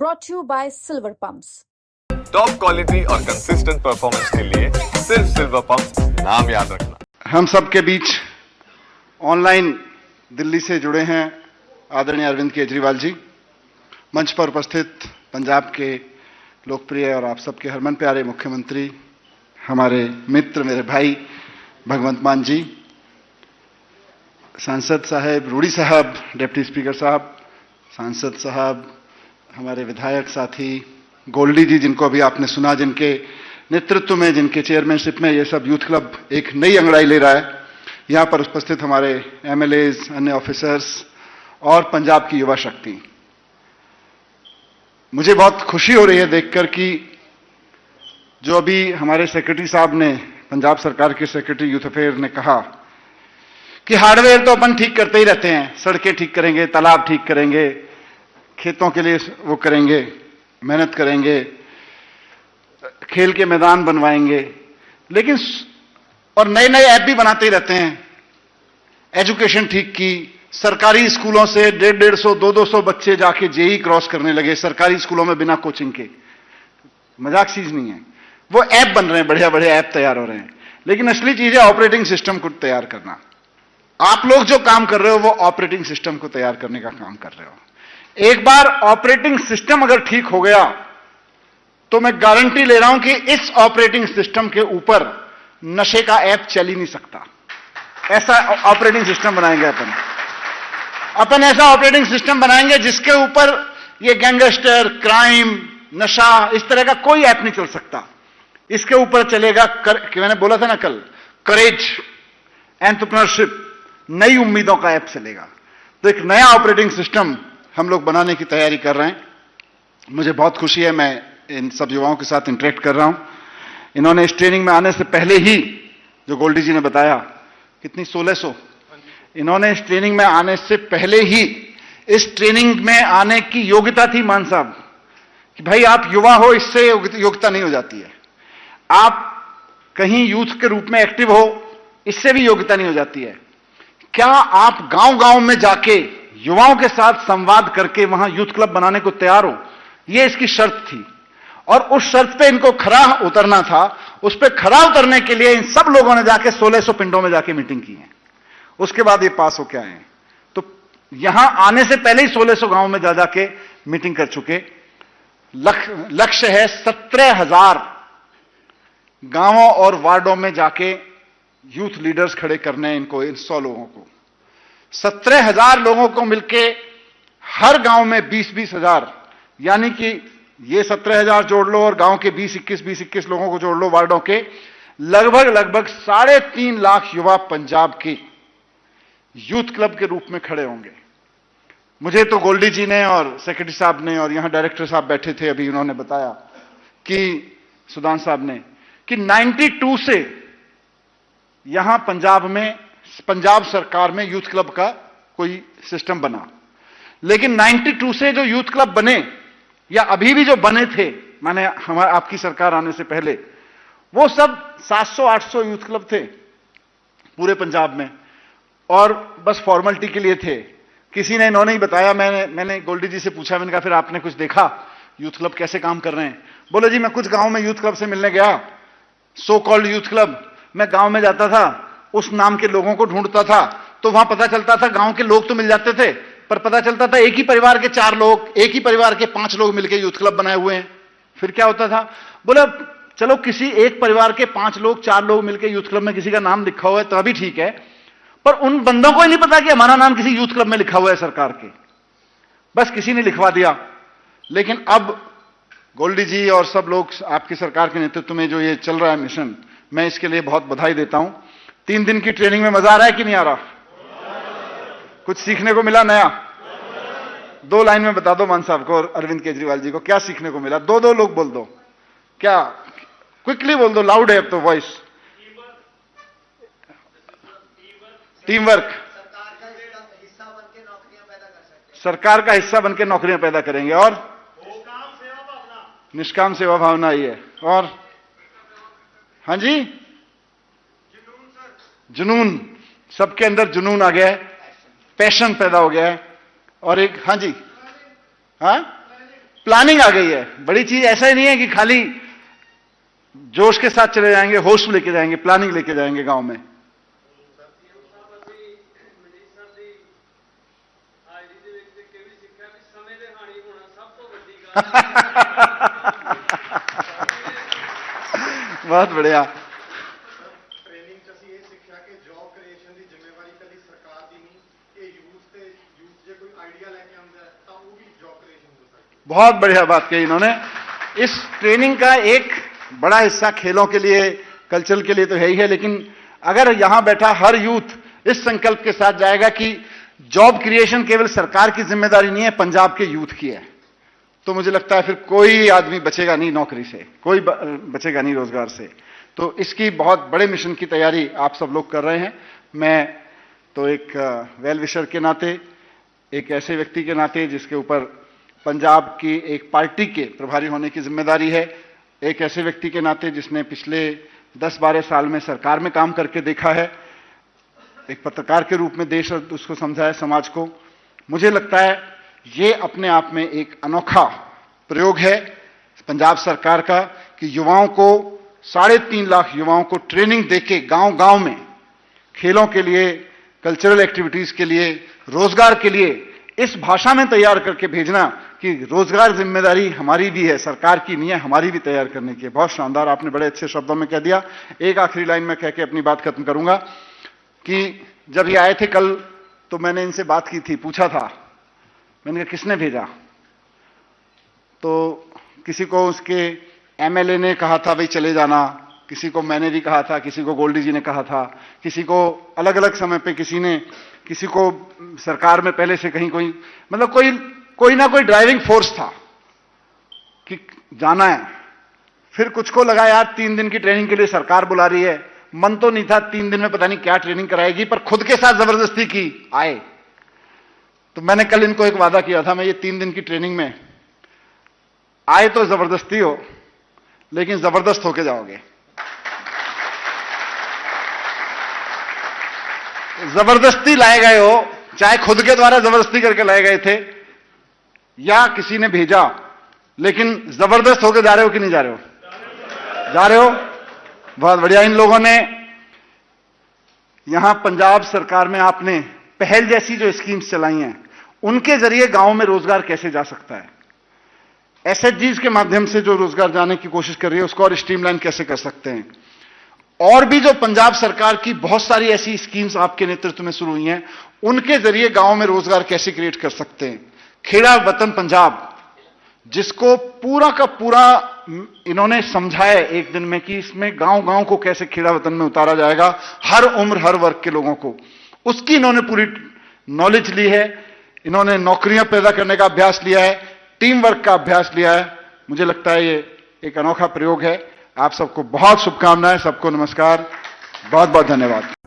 brought to you by Silver Pumps. Top quality और consistent performance के लिए सिर्फ सिल्वर पंप्स, नाम याद रखना। हम सब के बीच ऑनलाइन दिल्ली से जुड़े हैं आदरणीय अरविंद केजरीवाल जी, मंच पर उपस्थित पंजाब के लोकप्रिय और आप सबके हरमन प्यारे मुख्यमंत्री, हमारे मित्र, मेरे भाई भगवंत मान जी, सांसद साहब, रूडी साहब, डिप्टी स्पीकर साहब, सांसद साहब, हमारे विधायक साथी गोल्डी जी, जिनको अभी आपने सुना, जिनके नेतृत्व में, जिनके चेयरमैनशिप में ये सब यूथ क्लब एक नई अंगड़ाई ले रहा है। यहाँ पर उपस्थित हमारे एमएलएज, अन्य ऑफिसर्स और पंजाब की युवा शक्ति। मुझे बहुत खुशी हो रही है देखकर कि जो अभी हमारे सेक्रेटरी साहब ने, पंजाब सरकार के सेक्रेटरी यूथ अफेयर ने कहा कि हार्डवेयर तो अपन ठीक करते ही रहते हैं, सड़कें ठीक करेंगे, तालाब ठीक करेंगे, खेतों के लिए वो करेंगे, मेहनत करेंगे, खेल के मैदान बनवाएंगे, लेकिन और नए नए ऐप भी बनाते ही रहते हैं। एजुकेशन ठीक की, सरकारी स्कूलों से 150, 200 बच्चे जाके जेई क्रॉस करने लगे सरकारी स्कूलों में बिना कोचिंग के। मजाक चीज नहीं है, वो ऐप बन रहे हैं, बढ़िया बढ़िया ऐप तैयार हो रहे हैं, लेकिन असली चीज है ऑपरेटिंग सिस्टम को तैयार करना। आप लोग जो काम कर रहे हो वो ऑपरेटिंग सिस्टम को तैयार करने का काम कर रहे हो। एक बार ऑपरेटिंग सिस्टम अगर ठीक हो गया तो मैं गारंटी ले रहा हूं कि इस ऑपरेटिंग सिस्टम के ऊपर नशे का ऐप चल ही नहीं सकता। ऐसा ऑपरेटिंग सिस्टम बनाएंगे अपन ऐसा ऑपरेटिंग सिस्टम बनाएंगे जिसके ऊपर ये गैंगस्टर, क्राइम, नशा, इस तरह का कोई ऐप नहीं चल सकता। इसके ऊपर चलेगा मैंने बोला था ना कल, करेज, एंटरप्रेन्योरशिप, नई उम्मीदों का ऐप चलेगा। तो एक नया ऑपरेटिंग सिस्टम हम लोग बनाने की तैयारी कर रहे हैं। मुझे बहुत खुशी है, मैं इन सब युवाओं के साथ इंटरेक्ट कर रहा हूं। इन्होंने इस ट्रेनिंग में आने से पहले ही, जो गोल्डी जी ने बताया, कितनी 1600, इन्होंने इस ट्रेनिंग में आने से पहले ही इस ट्रेनिंग में आने की योग्यता थी मान साहब, कि भाई आप युवा हो, इससे योग्यता नहीं हो जाती है। आप कहीं यूथ के रूप में एक्टिव हो, इससे भी योग्यता नहीं हो जाती है। क्या आप गांव गांव में जाके युवाओं के साथ संवाद करके वहां यूथ क्लब बनाने को तैयार हो? यह इसकी शर्त थी, और उस शर्त पे इनको खरा उतरना था। उस पे खरा उतरने के लिए इन सब लोगों ने जाके 1600 पिंडों में जाके मीटिंग की है। उसके बाद ये पास होके आए हैं। तो यहां आने से पहले ही 1600 गांव में जा जाके मीटिंग कर चुके। लक्ष्य है 17,000 गांवों और वार्डों में जाके यूथ लीडर्स खड़े करने, इनको, इन 100 लोगों को, 17,000 लोगों को मिलके हर गांव में 20-20 हजार, यानी कि ये 17,000 जोड़ लो और गांव के 20-21 लोगों को जोड़ लो, वार्डों के लगभग 3.5 लाख युवा पंजाब के यूथ क्लब के रूप में खड़े होंगे। मुझे तो गोल्डी जी ने और सेक्रेटरी साहब ने और यहां डायरेक्टर साहब बैठे थे, अभी उन्होंने बताया कि सुदान साहब ने, कि 92 से यहां पंजाब में, पंजाब सरकार में यूथ क्लब का कोई सिस्टम बना, लेकिन 92 से जो यूथ क्लब बने या अभी भी जो बने थे, माने हमारे आपकी सरकार आने से पहले, वो सब 700-800 यूथ क्लब थे पूरे पंजाब में, और बस फॉर्मेलिटी के लिए थे। किसी ने, इन्होंने ही बताया, मैंने गोल्डी जी से पूछा, मैंने कहा फिर आपने कुछ देखा यूथ क्लब कैसे काम कर रहे हैं? बोले जी मैं कुछ गांव में यूथ क्लब से मिलने गया, सो कॉल्ड यूथ क्लब, मैं गांव में जाता था, उस नाम के लोगों को ढूंढता था, तो वहां पता चलता था गांव के लोग तो मिल जाते थे, पर पता चलता था एक ही परिवार के 4 लोग, एक ही परिवार के 5 लोग मिलकर यूथ क्लब बनाए हुए हैं। फिर क्या होता था? बोले चलो किसी एक परिवार के 5 लोग, 4 लोग मिलकर यूथ क्लब में किसी का नाम लिखा हुआ है तो अभी ठीक है, पर उन बंदों को ही नहीं पता कि हमारा नाम किसी यूथ क्लब में लिखा हुआ है सरकार के, बस किसी ने लिखवा दिया। लेकिन अब गोल्डी जी और सब लोग आपकी सरकार के नेतृत्व में जो ये चल रहा है मिशन, मैं इसके लिए बहुत बधाई देता हूं। 3 दिन की ट्रेनिंग में मजा आ रहा है कि नहीं आ रहा? कुछ सीखने को मिला नया? 2 लाइन में बता दो मान साहब को और अरविंद केजरीवाल जी को, क्या सीखने को मिला? 2 लोग बोल दो, क्या क्विकली बोल दो, लाउड है अब तो वॉइस। टीम वर्क, सरकार का हिस्सा बनकर नौकरियां पैदा करेंगे, और निष्काम सेवा भावना ही है, और हाँ जी, जुनून, सबके अंदर जुनून आ गया है, पैशन पैदा हो गया है, और एक, हाँ जी, हाँ प्लानिंग आ गई है। बड़ी चीज ऐसा ही नहीं है कि खाली जोश के साथ चले जाएंगे, होश लेके जाएंगे, प्लानिंग लेके जाएंगे गांव में। बहुत बढ़िया। ट्रेनिंग ਚ ਅਸੀਂ ਇਹ ਸਿੱਖਿਆ ਕਿ ਜੌਬ ਕ੍ਰੀਏਸ਼ਨ ਦੀ ਜ਼ਿੰਮੇਵਾਰੀ ਕੱਲੀ ਸਰਕਾਰ ਦੀ ਨਹੀਂ, ਇਹ ਯੂਥ ਜੇ ਕੋਈ ਆਈਡੀਆ ਲੈ ਕੇ ਆਉਂਦਾ ਤਾਂ ਉਹ ਵੀ ਜੌਬ ਕ੍ਰੀਏਸ਼ਨ ਹੋ ਸਕਦੀ ਹੈ। बहुत बढ़िया बात कही इन्होंने। इस ट्रेनिंग का एक बड़ा हिस्सा खेलों के लिए, कल्चरल के लिए तो है ही है, लेकिन अगर यहां बैठा हर यूथ इस संकल्प के साथ जाएगा कि जॉब क्रिएशन केवल सरकार की जिम्मेदारी नहीं है, पंजाब के यूथ की है, तो मुझे लगता है फिर कोई आदमी बचेगा नहीं नौकरी से, कोई बचेगा नहीं रोजगार से। तो इसकी बहुत बड़े मिशन की तैयारी आप सब लोग कर रहे हैं। मैं तो एक वेल विशर के नाते, एक ऐसे व्यक्ति के नाते जिसके ऊपर पंजाब की एक पार्टी के प्रभारी होने की जिम्मेदारी है, एक ऐसे व्यक्ति के नाते जिसने पिछले 10-12 साल में सरकार में काम करके देखा है, एक पत्रकार के रूप में देश और उसको समझा है, समाज को, मुझे लगता है ये अपने आप में एक अनोखा प्रयोग है पंजाब सरकार का कि युवाओं को 3.5 लाख युवाओं को ट्रेनिंग देके गांव-गांव में खेलों के लिए, कल्चरल एक्टिविटीज के लिए, रोजगार के लिए इस भाषा में तैयार करके भेजना कि रोजगार जिम्मेदारी हमारी भी है, सरकार की नहीं है, हमारी भी तैयार करने की है। बहुत शानदार, आपने बड़े अच्छे शब्दों में कह दिया। एक आखिरी लाइन में कह के अपनी बात खत्म करूंगा कि जब ये आए थे कल तो मैंने इनसे बात की थी, पूछा था, मैंने कहा किसने भेजा, तो किसी को उसके एमएलए ने कहा था भाई चले जाना, किसी को मैंने भी कहा था, किसी को गोल्डी जी ने कहा था, किसी को अलग अलग समय पे किसी को सरकार में पहले से कहीं कोई, मतलब कोई ना कोई ड्राइविंग फोर्स था कि जाना है। फिर कुछ को लगा यार 3 दिन की ट्रेनिंग के लिए सरकार बुला रही है, मन तो नहीं था 3 दिन में पता नहीं क्या ट्रेनिंग कराएगी, पर खुद के साथ जबरदस्ती की आए। तो मैंने कल इनको एक वादा किया था, मैं ये 3 दिन की ट्रेनिंग में आए तो जबरदस्ती हो, लेकिन जबरदस्त होके जाओगे। जबरदस्ती लाए गए हो, चाहे खुद के द्वारा जबरदस्ती करके लाए गए थे या किसी ने भेजा, लेकिन जबरदस्त होके जा रहे हो कि नहीं जा रहे हो? जा रहे हो। बहुत बढ़िया। इन लोगों ने यहां पंजाब सरकार में आपने पहल जैसी जो स्कीम्स चलाई हैं, उनके जरिए गांव में रोजगार कैसे जा सकता है, एसएचजीज के माध्यम से जो रोजगार जाने की कोशिश कर रही है उसको और स्ट्रीमलाइन कैसे कर सकते हैं, और भी जो पंजाब सरकार की बहुत सारी ऐसी स्कीम्स आपके नेतृत्व में शुरू हुई हैं, उनके जरिए गांव में रोजगार कैसे क्रिएट कर सकते हैं। खेड़ा वतन पंजाब, जिसको पूरा का पूरा इन्होंने समझाया एक दिन में कि इसमें गांव-गांव को कैसे खेड़ा वतन में उतारा जाएगा, हर उम्र हर वर्ग के लोगों को, उसकी इन्होंने पूरी नॉलेज ली है। इन्होंने नौकरियां पैदा करने का अभ्यास लिया है, टीम वर्क का अभ्यास लिया है। मुझे लगता है ये एक अनोखा प्रयोग है। आप सबको बहुत शुभकामनाएं, सबको नमस्कार, बहुत बहुत धन्यवाद।